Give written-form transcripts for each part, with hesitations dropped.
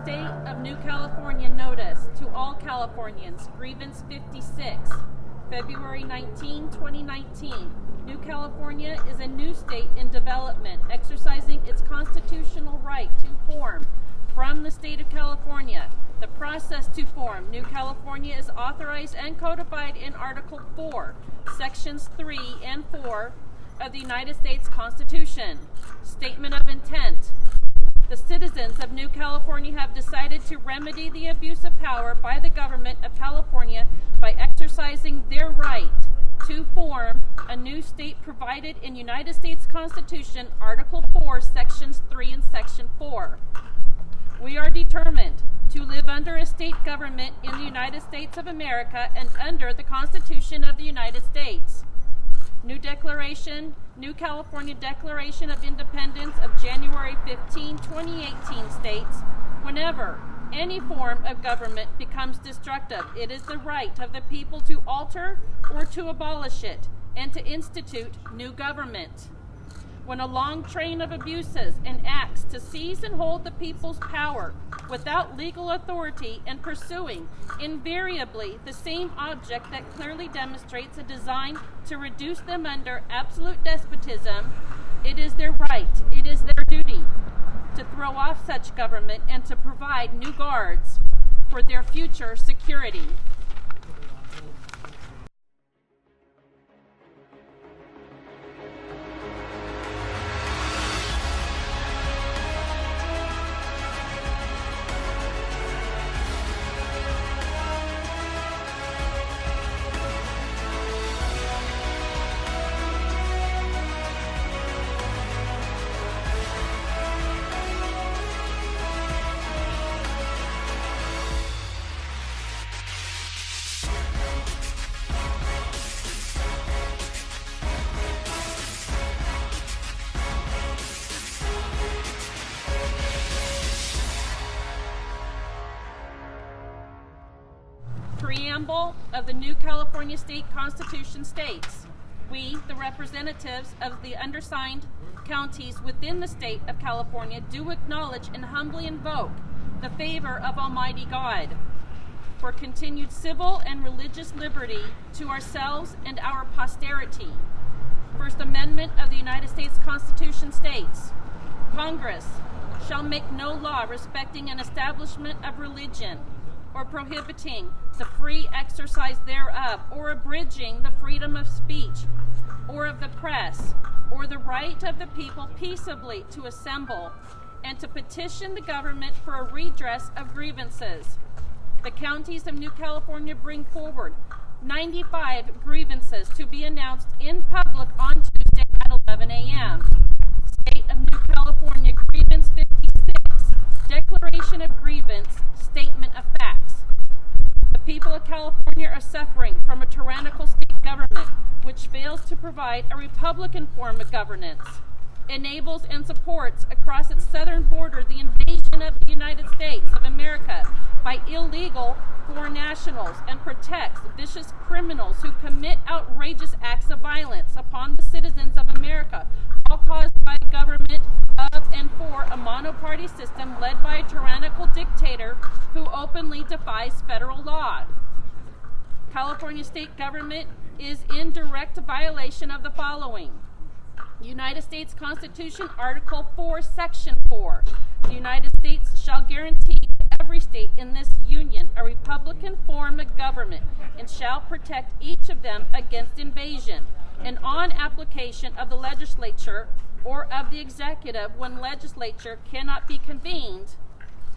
State of New California Notice to all Californians, Grievance 56, February 19, 2019. New California is a new state in development, exercising its constitutional right to form from the state of California. The process to form New California is authorized and codified in Article 4, Sections 3 and 4 of the United States Constitution. Statement of intent. The citizens of New California have decided to remedy the abuse of power by the government of California by exercising their right to form a new state provided in United States Constitution, Article 4, Sections 3 and Section 4. We are determined to live under a state government in the United States of America and under the Constitution of the United States. New California Declaration of Independence of January 15, 2018 states, whenever any form of government becomes destructive, it is the right of the people to alter or to abolish it and to institute new government. When a long train of abuses and acts to seize and hold the people's power without legal authority and pursuing invariably the same object that clearly demonstrates a design to reduce them under absolute despotism, it is their right, it is their duty to throw off such government and to provide new guards for their future security. Preamble of the New California State Constitution states, we, the representatives of the undersigned counties within the state of California, do acknowledge and humbly invoke the favor of Almighty God for continued civil and religious liberty to ourselves and our posterity. First Amendment of the United States Constitution states, Congress shall make no law respecting an establishment of religion or prohibiting the free exercise thereof, or abridging the freedom of speech, or of the press, or the right of the people peaceably to assemble and to petition the government for a redress of grievances. The counties of New California bring forward 95 grievances to be announced in public on Tuesday at 11 a.m. State of New California Grievance 56, Declaration of Grievance, Statement of Facts. The people of California are suffering from a tyrannical state government which fails to provide a Republican form of governance, enables and supports across its southern border the invasion of the United States of America by illegal foreign nationals, and protects vicious criminals who commit outrageous acts of violence upon the citizens of America, all caused by a government of and for a monoparty system led by a tyrannical dictator who openly defies federal law. California state government is in direct violation of the following. United States Constitution, Article 4, Section 4. The United States shall guarantee to every state in this union a Republican form of government and shall protect each of them against invasion and on application of the legislature or of the executive when legislature cannot be convened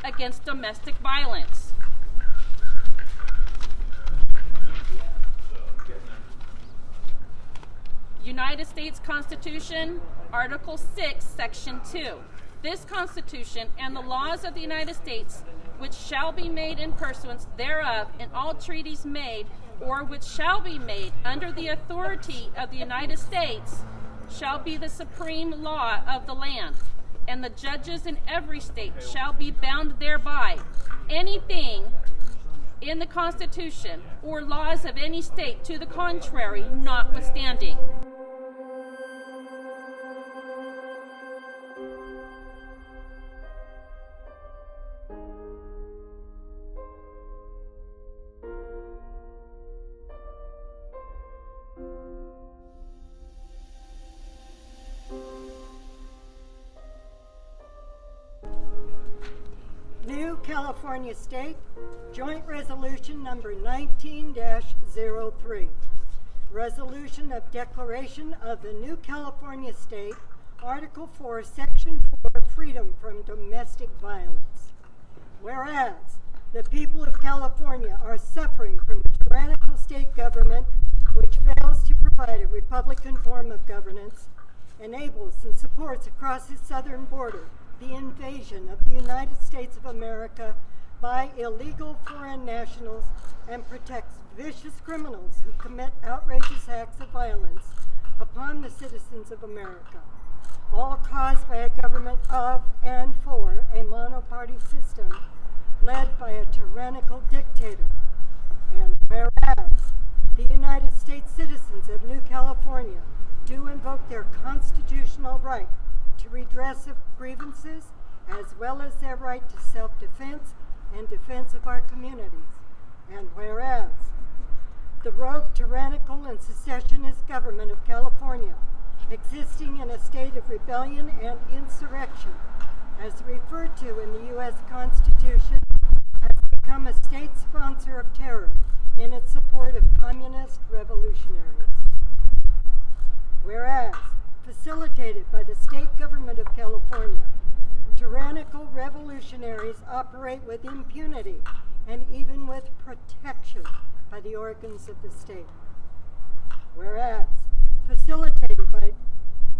against domestic violence. United States Constitution, Article 6, Section 2. This Constitution and the laws of the United States, which shall be made in pursuance thereof, and all treaties made or which shall be made under the authority of the United States, shall be the supreme law of the land, and the judges in every state shall be bound thereby. Anything in the Constitution or laws of any state to the contrary notwithstanding. California State, Joint Resolution number 19-03. Resolution of Declaration of the New California State, Article 4, Section 4, Freedom from Domestic Violence. Whereas the people of California are suffering from a tyrannical state government which fails to provide a Republican form of governance, enables and supports across its southern border the invasion of the United States of America by illegal foreign nationals, and protects vicious criminals who commit outrageous acts of violence upon the citizens of America, all caused by a government of and for a monoparty system led by a tyrannical dictator. And whereas the United States citizens of New California do invoke their constitutional right to redress of grievances, as well as their right to self-defense and defense of our communities. And whereas the rogue, tyrannical, and secessionist government of California, existing in a state of rebellion and insurrection, as referred to in the U.S. Constitution, has become a state sponsor of terror in its support of communist revolutionaries. Whereas, facilitated by the state government of California, tyrannical revolutionaries operate with impunity and even with protection by the organs of the state. Whereas, facilitated by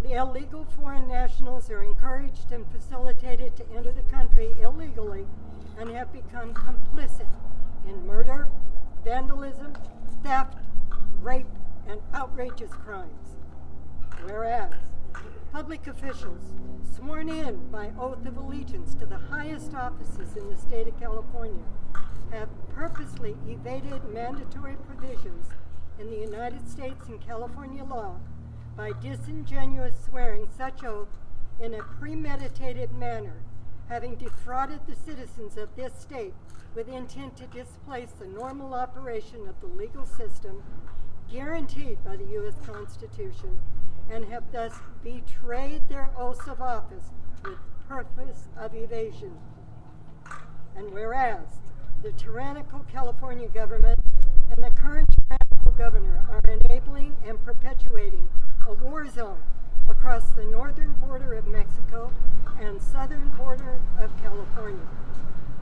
the illegal foreign nationals are encouraged and facilitated to enter the country illegally and have become complicit in murder, vandalism, theft, rape, and outrageous crimes. Whereas, public officials sworn in by oath of allegiance to the highest offices in the state of California have purposely evaded mandatory provisions in the United States and California law by disingenuous swearing such oath in a premeditated manner, having defrauded the citizens of this state with intent to displace the normal operation of the legal system guaranteed by the U.S. Constitution, and have thus betrayed their oaths of office with purpose of evasion. And whereas the tyrannical California government and the current tyrannical governor are enabling and perpetuating a war zone across the northern border of Mexico and southern border of California,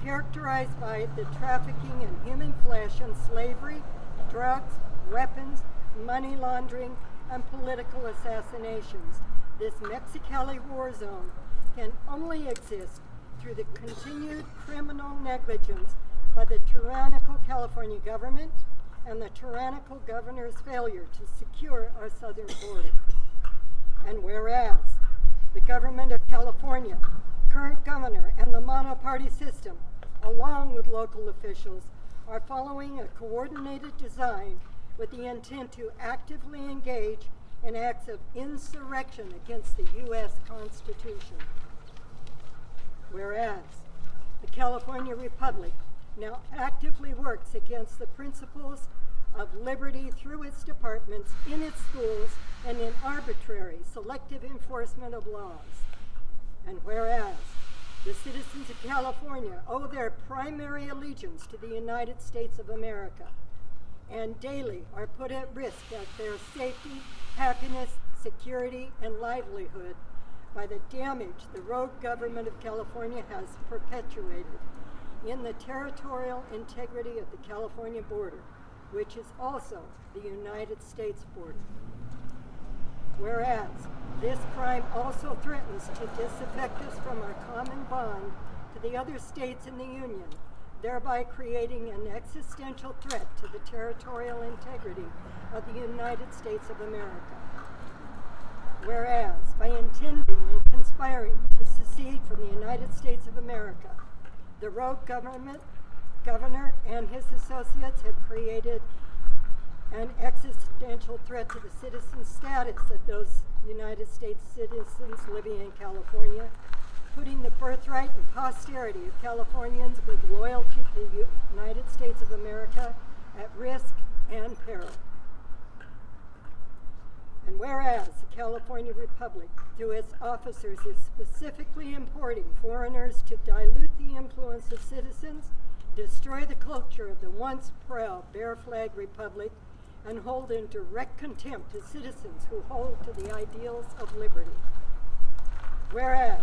characterized by the trafficking in human flesh and slavery, drugs, weapons, money laundering, and political assassinations. This Mexicali war zone can only exist through the continued criminal negligence by the tyrannical California government and the tyrannical governor's failure to secure our southern border. And whereas the government of California, current governor, and the monoparty system, along with local officials, are following a coordinated design with the intent to actively engage in acts of insurrection against the U.S. Constitution. Whereas the California Republic now actively works against the principles of liberty through its departments, in its schools, and in arbitrary, selective enforcement of laws. And whereas the citizens of California owe their primary allegiance to the United States of America, and daily are put at risk of their safety, happiness, security, and livelihood by the damage the rogue government of California has perpetuated in the territorial integrity of the California border, which is also the United States border. Whereas this crime also threatens to disaffect us from our common bond to the other states in the Union, thereby creating an existential threat to the territorial integrity of the United States of America. Whereas, by intending and conspiring to secede from the United States of America, the rogue governor and his associates have created an existential threat to the citizen status of those United States citizens living in California, putting the birthright and posterity of Californians with loyalty to the United States of America at risk and peril. And whereas the California Republic, through its officers, is specifically importing foreigners to dilute the influence of citizens, destroy the culture of the once proud Bear Flag Republic, and hold in direct contempt the citizens who hold to the ideals of liberty. Whereas,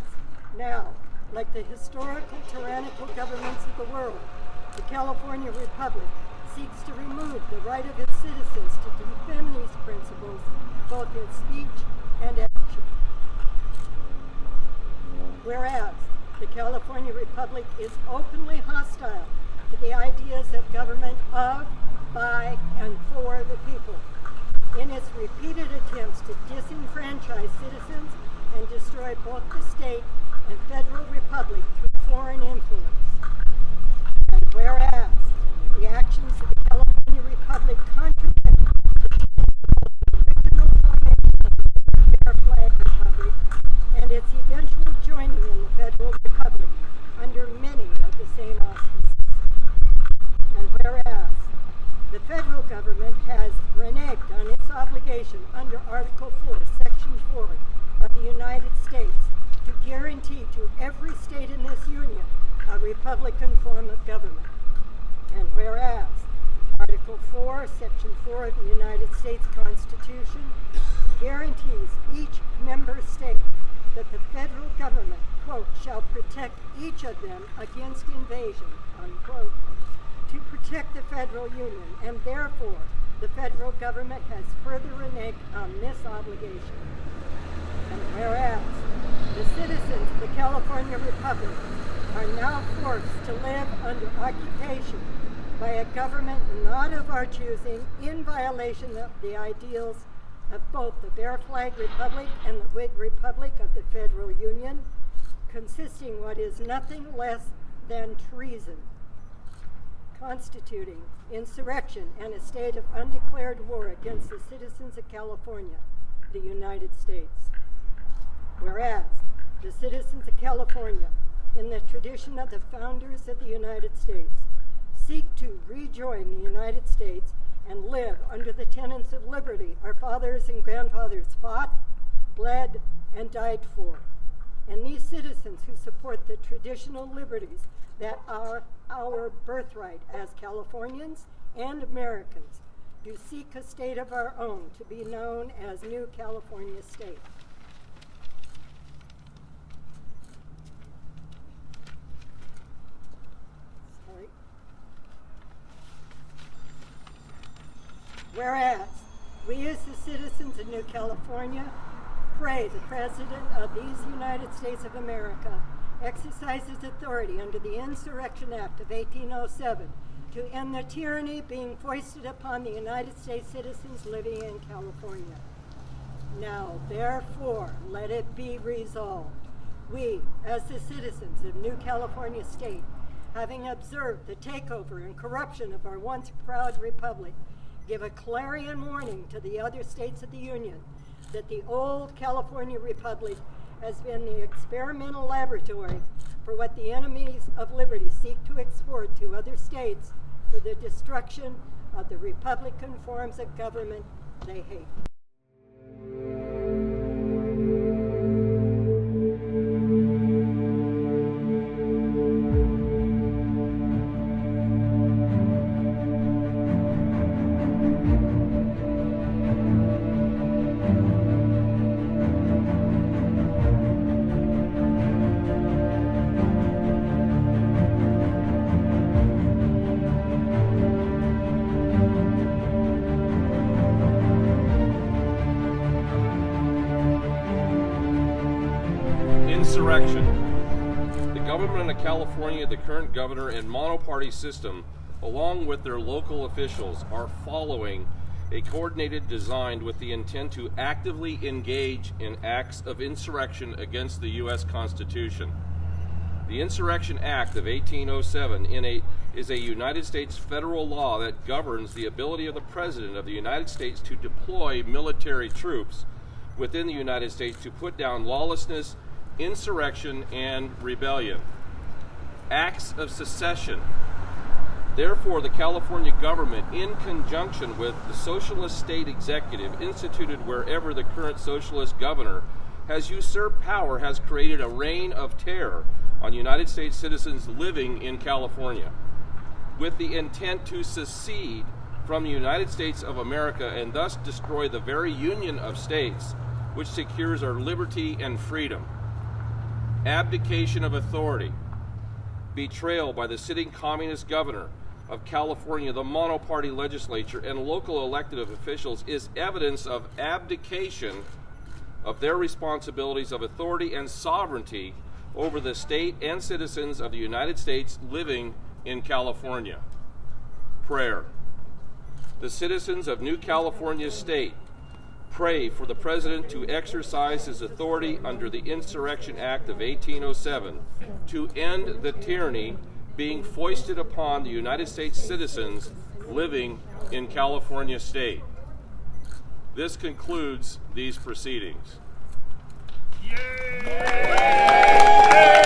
now, like the historical tyrannical governments of the world, the California Republic seeks to remove the right of its citizens to defend these principles, both in speech and action. Whereas, the California Republic is openly hostile to the ideas of government of, by, and for the people, in its repeated attempts to disenfranchise citizens and destroy both the state and federal republic through foreign influence. And whereas the actions of the California Republic contradict the original formation of the Bear Flag Republic and its eventual joining in the federal republic under many of the same auspices. And whereas the federal government has reneged on its obligation under Article 4, Section 4 of the United States to guarantee to every state in this union a republican form of government. And whereas Article 4, Section 4 of the United States Constitution guarantees each member state that the federal government, quote, shall protect each of them against invasion, unquote, to protect the federal union, and therefore the federal government has further reneged on this obligation. And whereas the citizens of the California Republic are now forced to live under occupation by a government not of our choosing, in violation of the ideals of both the Bear Flag Republic and the Whig Republic of the Federal Union, consisting what is nothing less than treason, constituting insurrection and a state of undeclared war against the citizens of California, the United States. Whereas the citizens of California, in the tradition of the founders of the United States, seek to rejoin the United States and live under the tenets of liberty our fathers and grandfathers fought, bled, and died for. And these citizens who support the traditional liberties that are our birthright as Californians and Americans do seek a state of our own to be known as New California State. Whereas we as the citizens of New California pray the President of these United States of America exercises authority under the Insurrection Act of 1807 to end the tyranny being foisted upon the United States citizens living in California. Now, therefore, let it be resolved. We, as the citizens of New California State, having observed the takeover and corruption of our once proud republic, give a clarion warning to the other states of the Union that the old California Republic has been the experimental laboratory for what the enemies of liberty seek to export to other states for the destruction of the Republican forms of government they hate. Insurrection. The government of California, the current governor, and monoparty system, along with their local officials, are following a coordinated design with the intent to actively engage in acts of insurrection against the U.S. Constitution. The Insurrection Act of 1807 is a United States federal law that governs the ability of the President of the United States to deploy military troops within the United States to put down lawlessness, insurrection, and rebellion. Acts of secession. Therefore, the California government, in conjunction with the socialist state executive instituted wherever the current socialist governor has usurped power, has created a reign of terror on United States citizens living in California, with the intent to secede from the United States of America and thus destroy the very union of states which secures our liberty and freedom. Abdication of authority, betrayal by the sitting communist governor of California, the monoparty legislature, and local elected officials is evidence of abdication of their responsibilities of authority and sovereignty over the state and citizens of the United States living in California. Prayer. The citizens of New California State pray for the President to exercise his authority under the Insurrection Act of 1807 to end the tyranny being foisted upon the United States citizens living in California State. This concludes these proceedings. Yay!